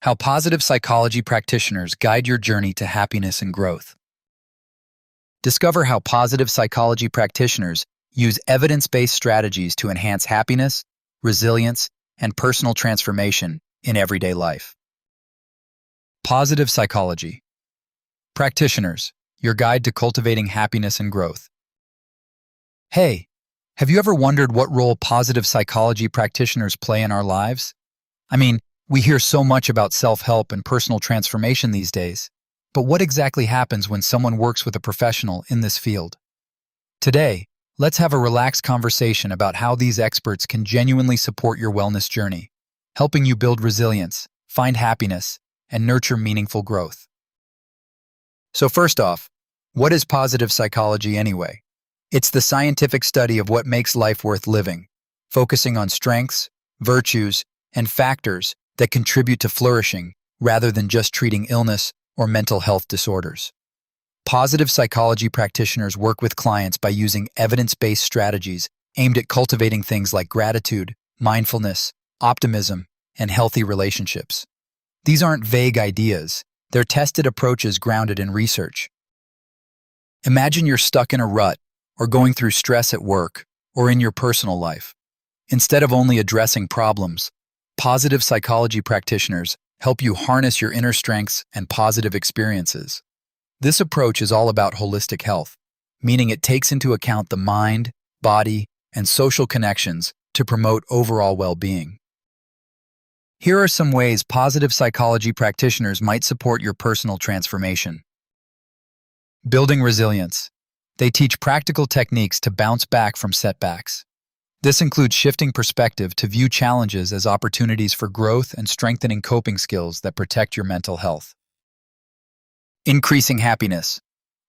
How positive psychology practitioners guide your journey to happiness and growth. Discover how positive psychology practitioners use evidence-based strategies to enhance happiness, resilience, and personal transformation in everyday life. Positive psychology practitioners, your guide to cultivating happiness and growth. Hey, have you ever wondered what role positive psychology practitioners play in our lives? I mean, we hear so much about self-help and personal transformation these days, but what exactly happens when someone works with a professional in this field? Today, let's have a relaxed conversation about how these experts can genuinely support your wellness journey, helping you build resilience, find happiness, and nurture meaningful growth. So first off, what is positive psychology anyway? It's the scientific study of what makes life worth living, focusing on strengths, virtues, and factors that contribute to flourishing rather than just treating illness or mental health disorders. Positive psychology practitioners work with clients by using evidence-based strategies aimed at cultivating things like gratitude, mindfulness, optimism, and healthy relationships. These aren't vague ideas, they're tested approaches grounded in research. Imagine you're stuck in a rut or going through stress at work or in your personal life. Instead of only addressing problems, positive psychology practitioners help you harness your inner strengths and positive experiences. This approach is all about holistic health, meaning it takes into account the mind, body, and social connections to promote overall well-being. Here are some ways positive psychology practitioners might support your personal transformation. Building resilience. They teach practical techniques to bounce back from setbacks. This includes shifting perspective to view challenges as opportunities for growth and strengthening coping skills that protect your mental health. Increasing happiness.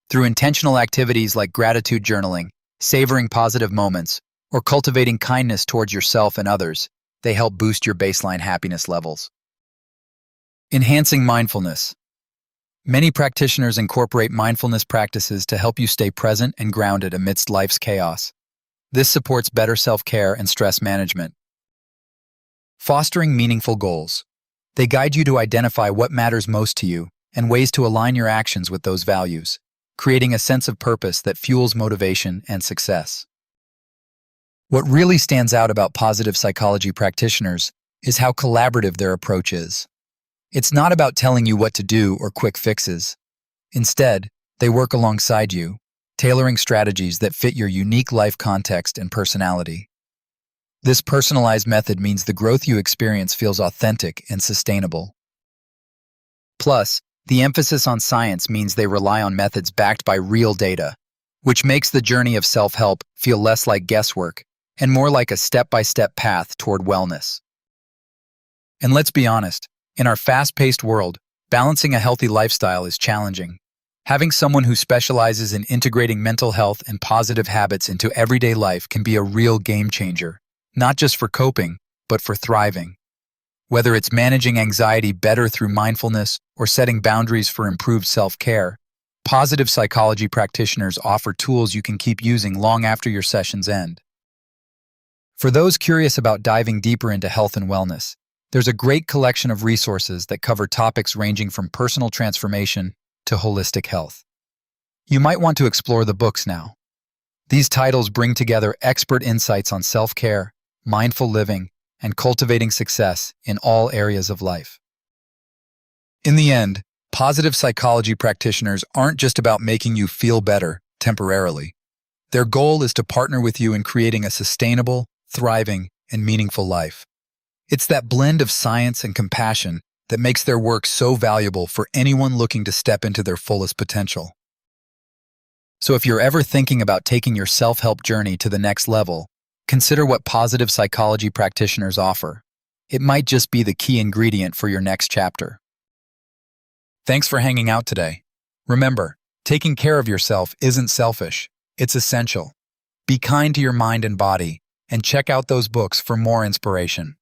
Through intentional activities like gratitude journaling, savoring positive moments, or cultivating kindness towards yourself and others, they help boost your baseline happiness levels. Enhancing mindfulness. Many practitioners incorporate mindfulness practices to help you stay present and grounded amidst life's chaos. This supports better self-care and stress management. Fostering meaningful goals. They guide you to identify what matters most to you and ways to align your actions with those values, creating a sense of purpose that fuels motivation and success. What really stands out about positive psychology practitioners is how collaborative their approach is. It's not about telling you what to do or quick fixes. Instead, they work alongside you, tailoring strategies that fit your unique life context and personality. This personalized method means the growth you experience feels authentic and sustainable. Plus, the emphasis on science means they rely on methods backed by real data, which makes the journey of self-help feel less like guesswork and more like a step-by-step path toward wellness. And let's be honest, in our fast-paced world, balancing a healthy lifestyle is challenging. Having someone who specializes in integrating mental health and positive habits into everyday life can be a real game changer, not just for coping, but for thriving. Whether it's managing anxiety better through mindfulness or setting boundaries for improved self-care, positive psychology practitioners offer tools you can keep using long after your sessions end. For those curious about diving deeper into health and wellness, there's a great collection of resources that cover topics ranging from personal transformation to holistic health. You might want to explore the books now. These titles bring together expert insights on self-care, mindful living, and cultivating success in all areas of life. In the end, positive psychology practitioners aren't just about making you feel better temporarily. Their goal is to partner with you in creating a sustainable, thriving, and meaningful life. It's that blend of science and compassion that makes their work so valuable for anyone looking to step into their fullest potential. So if you're ever thinking about taking your self-help journey to the next level, consider what positive psychology practitioners offer. It might just be the key ingredient for your next chapter. Thanks for hanging out today. Remember, taking care of yourself isn't selfish, it's essential. Be kind to your mind and body, and check out those books for more inspiration.